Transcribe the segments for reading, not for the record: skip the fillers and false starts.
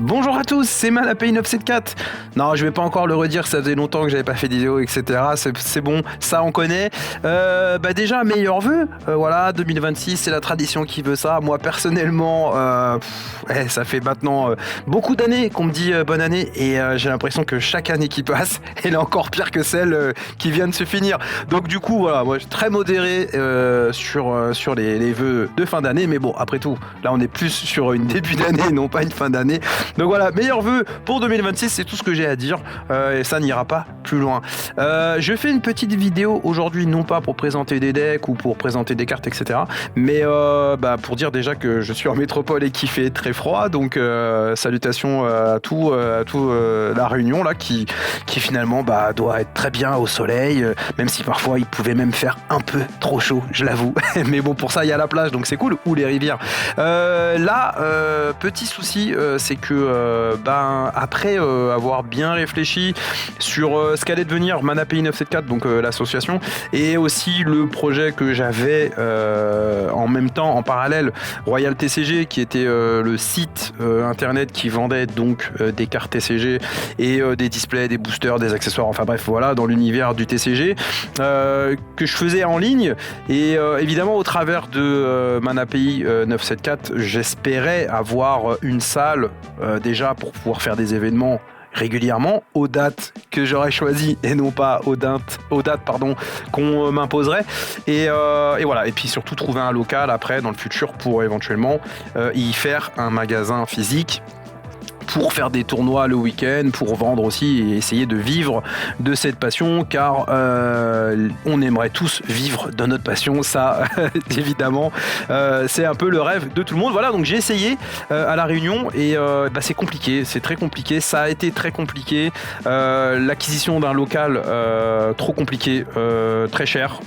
Bonjour à tous, c'est Manapay 974. Non, je vais pas encore le redire, ça faisait longtemps que j'avais pas fait de vidéo, etc. C'est bon, ça on connaît. Déjà, meilleurs vœux. Voilà, 2026, c'est la tradition qui veut ça. Moi, personnellement, ça fait maintenant beaucoup d'années qu'on me dit bonne année et j'ai l'impression que chaque année qui passe, elle est encore pire que celle qui vient de se finir. Donc du coup, voilà, moi, je suis très modéré sur les vœux de fin d'année. Mais bon, après tout, là, on est plus sur une début d'année, non pas une fin d'année. Donc voilà, meilleurs vœux pour 2026, c'est tout ce que j'ai à dire et ça n'ira pas plus loin. Je fais une petite vidéo aujourd'hui, non pas pour présenter des decks ou pour présenter des cartes, etc. Mais pour dire déjà que je suis en métropole et qu'il fait très froid. Donc salutations à tout la Réunion là qui finalement doit être très bien au soleil, même si parfois il pouvait même faire un peu trop chaud, je l'avoue. Mais bon, pour ça il y a la plage, donc c'est cool, ou les rivières. Petit souci, c'est que après avoir bien réfléchi sur ce qu'allait devenir Manapay 974, donc l'association, et aussi le projet que j'avais en même temps, en parallèle, Royal TCG, qui était le site internet qui vendait donc des cartes TCG et des displays, des boosters, des accessoires, enfin bref, voilà, dans l'univers du TCG, que je faisais en ligne. Et évidemment, au travers de Manapay 974, j'espérais avoir une salle déjà pour pouvoir faire des événements régulièrement aux dates que j'aurais choisies et non pas aux dates qu'on m'imposerait, et voilà, et puis surtout trouver un local après dans le futur pour éventuellement y faire un magasin physique pour faire des tournois le week-end, pour vendre aussi et essayer de vivre de cette passion, car on aimerait tous vivre de notre passion, ça évidemment, c'est un peu le rêve de tout le monde. Voilà, donc j'ai essayé à La Réunion et c'est compliqué, c'est très compliqué, ça a été très compliqué, l'acquisition d'un local trop compliqué, très cher,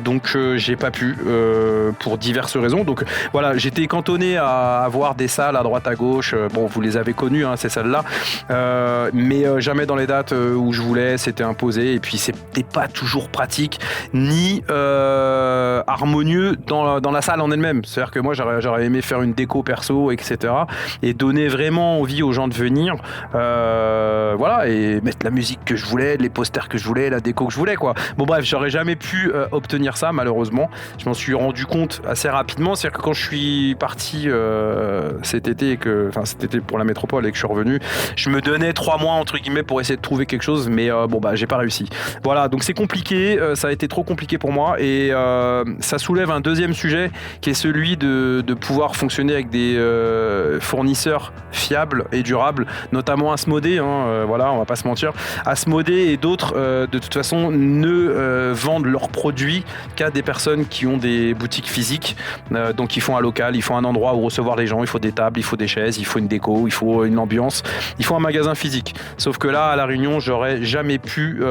donc j'ai pas pu pour diverses raisons. Donc voilà, j'étais cantonné à avoir des salles à droite à gauche, bon, vous les avez connu ces salles-là, mais jamais dans les dates où je voulais, c'était imposé, et puis c'était pas toujours pratique ni harmonieux dans la salle en elle-même. C'est-à-dire que moi j'aurais aimé faire une déco perso, etc., et donner vraiment envie aux gens de venir, voilà, et mettre la musique que je voulais, les posters que je voulais, la déco que je voulais, quoi. Bon bref, j'aurais jamais pu obtenir ça, malheureusement. Je m'en suis rendu compte assez rapidement. C'est-à-dire que quand je suis parti cet été pour la métropole et que je suis revenu, je me donnais 3 mois entre guillemets pour essayer de trouver quelque chose, mais j'ai pas réussi. Voilà, donc c'est compliqué, ça a été trop compliqué pour moi, et ça soulève un deuxième sujet qui est celui de pouvoir fonctionner avec des fournisseurs fiables et durables, notamment Asmodée, voilà, on va pas se mentir. Asmodée et d'autres de toute façon ne vendent leurs produits qu'à des personnes qui ont des boutiques physiques, donc ils font un local, il faut un endroit où recevoir les gens, il faut des tables, il faut des chaises, il faut une déco, il faut une ambiance, il faut un magasin physique. Sauf que là, à La Réunion, j'aurais jamais pu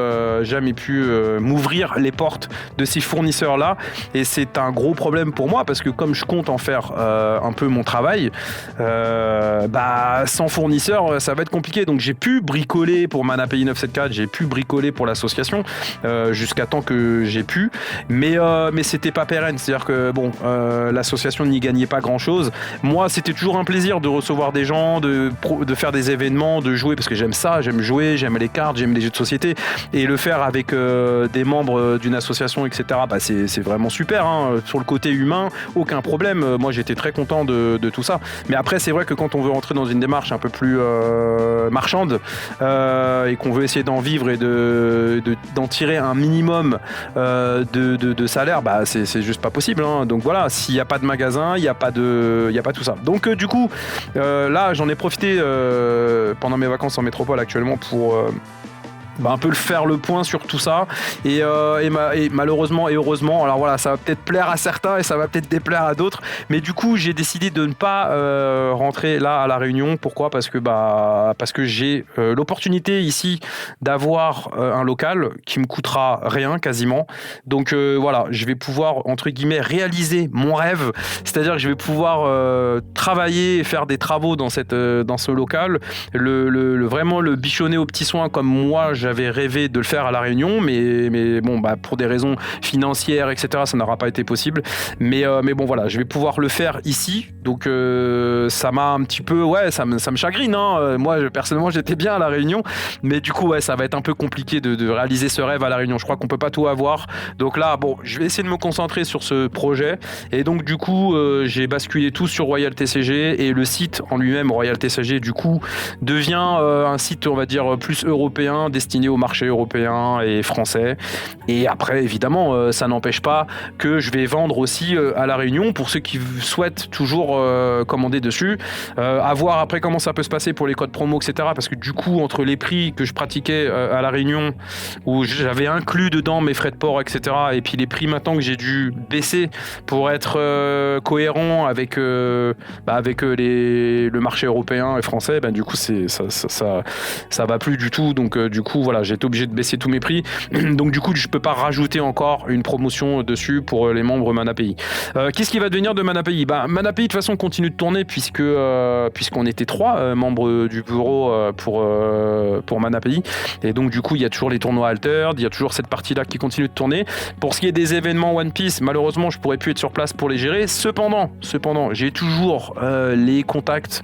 m'ouvrir les portes de ces fournisseurs-là, et c'est un gros problème pour moi, parce que comme je compte en faire un peu mon travail, sans fournisseur, ça va être compliqué. Donc j'ai pu bricoler pour Manapay 974, j'ai pu bricoler pour l'association jusqu'à temps que j'ai pu, mais c'était pas pérenne. C'est-à-dire que l'association n'y gagnait pas grand-chose. Moi, c'était toujours un plaisir de recevoir des gens, de faire des événements, de jouer, parce que j'aime ça, j'aime jouer, j'aime les cartes, j'aime les jeux de société, et le faire avec des membres d'une association, etc., c'est vraiment super, sur le côté humain, aucun problème. Moi, j'étais très content de tout ça. Mais après, c'est vrai que quand on veut rentrer dans une démarche un peu plus marchande, et qu'on veut essayer d'en vivre et d'en tirer un minimum de salaire, c'est juste pas possible, Donc voilà, s'il n'y a pas de magasin, il n'y a pas tout ça. Donc du coup, là, j'en ai profité pendant mes vacances en métropole actuellement pour un peu faire le point sur tout ça, et malheureusement et heureusement, alors voilà, ça va peut-être plaire à certains et ça va peut-être déplaire à d'autres, mais du coup j'ai décidé de ne pas rentrer là à La Réunion. Pourquoi ? Parce que j'ai l'opportunité ici d'avoir un local qui me coûtera rien quasiment, donc voilà, je vais pouvoir entre guillemets réaliser mon rêve, c'est-à-dire que je vais pouvoir travailler et faire des travaux dans ce local, vraiment le bichonner aux petits soins comme moi j'avais rêvé de le faire à La Réunion, mais bon, pour des raisons financières, etc., ça n'aura pas été possible. Mais bon, voilà, je vais pouvoir le faire ici. Donc, ça m'a un petit peu, ça me chagrine. Hein. Moi, personnellement, j'étais bien à La Réunion, mais du coup, ça va être un peu compliqué de réaliser ce rêve à La Réunion. Je crois qu'on peut pas tout avoir. Donc là, bon, je vais essayer de me concentrer sur ce projet. Et donc, du coup, j'ai basculé tout sur Royal TCG, et le site en lui-même, Royal TCG, du coup, devient un site, on va dire, plus européen, destiné au marché européen et français. Et après, évidemment, ça n'empêche pas que je vais vendre aussi à La Réunion pour ceux qui souhaitent toujours commander dessus. À voir après comment ça peut se passer pour les codes promo, etc. Parce que du coup, entre les prix que je pratiquais à La Réunion, où j'avais inclus dedans mes frais de port, etc., et puis les prix maintenant que j'ai dû baisser pour être cohérent avec, le marché européen et français, du coup, ça va plus du tout. Donc, du coup, voilà, j'ai été obligé de baisser tous mes prix. Donc, du coup, je peux pas rajouter encore une promotion dessus pour les membres ManaPay. Qu'est-ce qui va devenir de ManaPay ? ManaPay, de toute façon, continue de tourner puisqu'on était 3 membres du bureau pour ManaPay. Et donc, du coup, il y a toujours les tournois Altered, il y a toujours cette partie-là qui continue de tourner. Pour ce qui est des événements One Piece, malheureusement, je pourrais plus être sur place pour les gérer. Cependant, j'ai toujours les contacts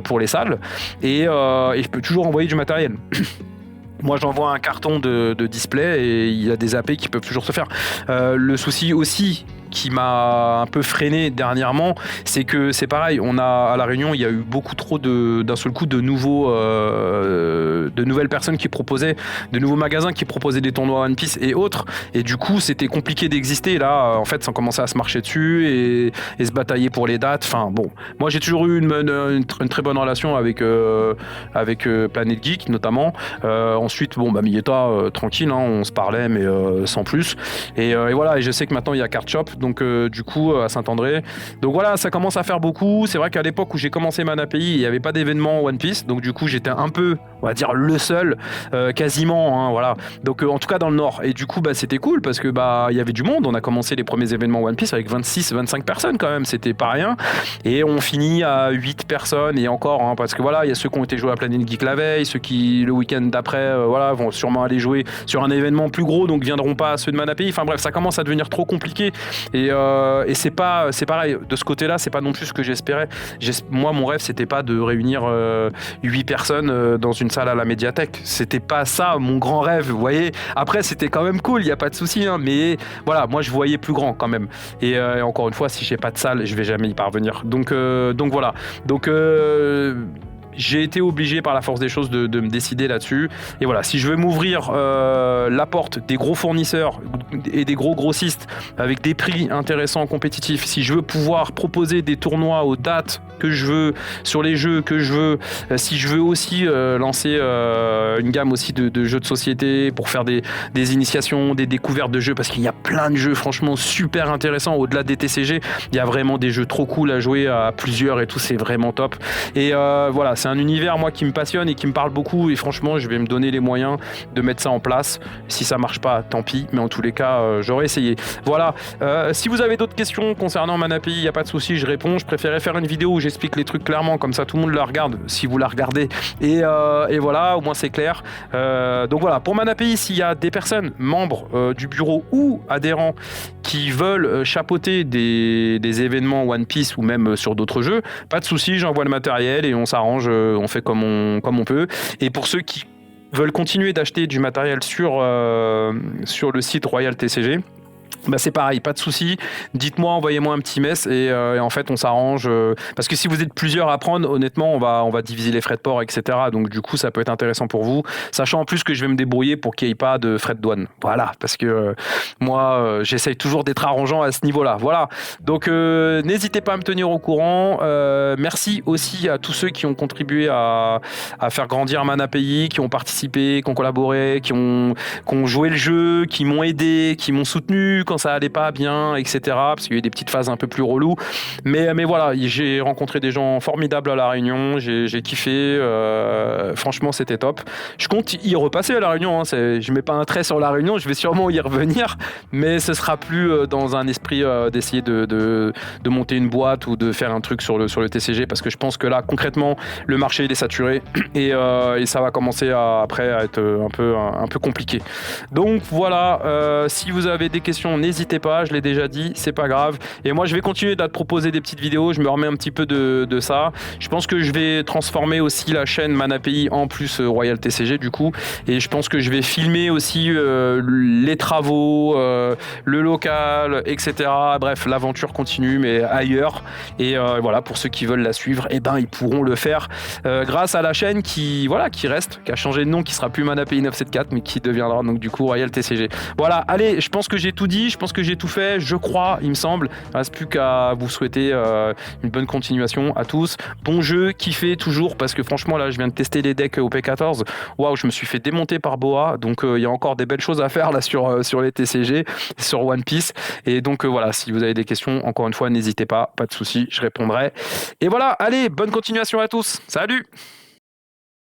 pour les salles et je peux toujours envoyer du matériel. Moi, j'envoie un carton de display et il y a des AP qui peuvent toujours se faire. Le souci aussi qui m'a un peu freiné dernièrement, c'est que c'est pareil, à La Réunion, il y a eu beaucoup trop d'un seul coup de nouvelles personnes qui proposaient, de nouveaux magasins qui proposaient des tournois One Piece et autres, et du coup c'était compliqué d'exister. Et là, en fait, ça commençait à se marcher dessus et se batailler pour les dates. Enfin bon, moi j'ai toujours eu une très bonne relation avec Planet Geek notamment. Ensuite, Miyeta, tranquille, hein, on se parlait, mais sans plus. Et voilà, et je sais que maintenant il y a Card Shop, donc du coup à Saint-André. Donc voilà, ça commence à faire beaucoup. C'est vrai qu'à l'époque où j'ai commencé ManaPay, il n'y avait pas d'événement One Piece, donc du coup j'étais un peu, on va dire, le seul, quasiment, hein, voilà. Donc en tout cas dans le Nord. Et du coup c'était cool parce que il y avait du monde. On a commencé les premiers événements One Piece avec 26-25 personnes quand même, c'était pas rien. Et on finit à 8 personnes et encore, hein, parce que voilà, il y a ceux qui ont été joués à Planet Geek la veille, ceux qui le week-end d'après vont sûrement aller jouer sur un événement plus gros, donc viendront pas à ceux de ManaPay. Enfin bref, ça commence à devenir trop compliqué. Et c'est pareil, de ce côté-là, c'est pas non plus ce que j'espérais. Moi, mon rêve, c'était pas de réunir 8 personnes dans une salle à la médiathèque. C'était pas ça mon grand rêve, vous voyez. Après, c'était quand même cool, il y a pas de souci, hein, mais voilà, moi je voyais plus grand quand même. Et encore une fois, si j'ai pas de salle, je vais jamais y parvenir. Donc voilà. Donc j'ai été obligé par la force des choses de me décider là-dessus. Et voilà, si je veux m'ouvrir la porte des gros fournisseurs et des gros grossistes avec des prix intéressants, compétitifs, si je veux pouvoir proposer des tournois aux dates que je veux, sur les jeux que je veux, si je veux aussi lancer une gamme aussi de jeux de société pour faire des initiations, des découvertes de jeux, parce qu'il y a plein de jeux franchement super intéressants au-delà des TCG. Il y a vraiment des jeux trop cool à jouer à plusieurs et tout, c'est vraiment top. Et voilà, c'est un univers moi qui me passionne et qui me parle beaucoup, et franchement je vais me donner les moyens de mettre ça en place. Si ça marche pas, tant pis, mais en tous les cas j'aurais essayé. Voilà, si vous avez d'autres questions concernant ManaPay, il n'y a pas de souci, je réponds. Je préférais faire une vidéo où j'explique les trucs clairement, comme ça tout le monde la regarde si vous la regardez, et voilà, au moins c'est clair. Donc voilà, pour ManaPay, s'il y a des personnes membres du bureau ou adhérents qui veulent chapeauter des événements One Piece ou même sur d'autres jeux, pas de souci, j'envoie le matériel et on s'arrange, on fait comme on peut. Et pour ceux qui veulent continuer d'acheter du matériel sur le site Royal TCG, c'est pareil, pas de souci. Dites-moi, envoyez-moi un petit mess et en fait on s'arrange. Parce que si vous êtes plusieurs à prendre, honnêtement, on va diviser les frais de port, etc. Donc du coup, ça peut être intéressant pour vous. Sachant en plus que je vais me débrouiller pour qu'il n'y ait pas de frais de douane. Voilà, parce que moi, j'essaye toujours d'être arrangeant à ce niveau-là. Voilà. Donc n'hésitez pas à me tenir au courant. Merci aussi à tous ceux qui ont contribué à faire grandir ManaPay, qui ont participé, qui ont collaboré, qui ont joué le jeu, qui m'ont aidé, qui m'ont soutenu. venu quand ça allait pas bien, etc. Parce qu'il y a eu des petites phases un peu plus reloues. Mais voilà, j'ai rencontré des gens formidables à La Réunion. J'ai kiffé. Franchement, c'était top. Je compte y repasser à La Réunion. Hein. Je mets pas un trait sur La Réunion. Je vais sûrement y revenir. Mais ce sera plus dans un esprit d'essayer de monter une boîte ou de faire un truc sur le TCG. Parce que je pense que là, concrètement, le marché il est saturé. Et ça va commencer après à être un peu compliqué. Donc voilà, si vous avez des questions, n'hésitez pas, je l'ai déjà dit, c'est pas grave. Et moi je vais continuer à te proposer des petites vidéos, je me remets un petit peu de ça. Je pense que je vais transformer aussi la chaîne ManaPI en plus Royal TCG du coup. Et je pense que je vais filmer aussi les travaux, le local, etc. Bref, l'aventure continue mais ailleurs. Et voilà, pour ceux qui veulent la suivre, eh ben, ils pourront le faire grâce à la chaîne qui reste, qui a changé de nom, qui sera plus ManaPI 974 mais qui deviendra donc du coup Royal TCG. Voilà, allez, je pense que j'ai tout dit, je pense que j'ai tout fait, je crois, il me semble. Il ne reste plus qu'à vous souhaiter une bonne continuation à tous. Bon jeu, kiffez toujours, parce que franchement là je viens de tester les decks au P14. Waouh, je me suis fait démonter par Boa, donc il y a encore des belles choses à faire là sur les TCG, sur One Piece. Et donc voilà, si vous avez des questions, encore une fois, n'hésitez pas de soucis, je répondrai. Et voilà, allez, bonne continuation à tous. Salut!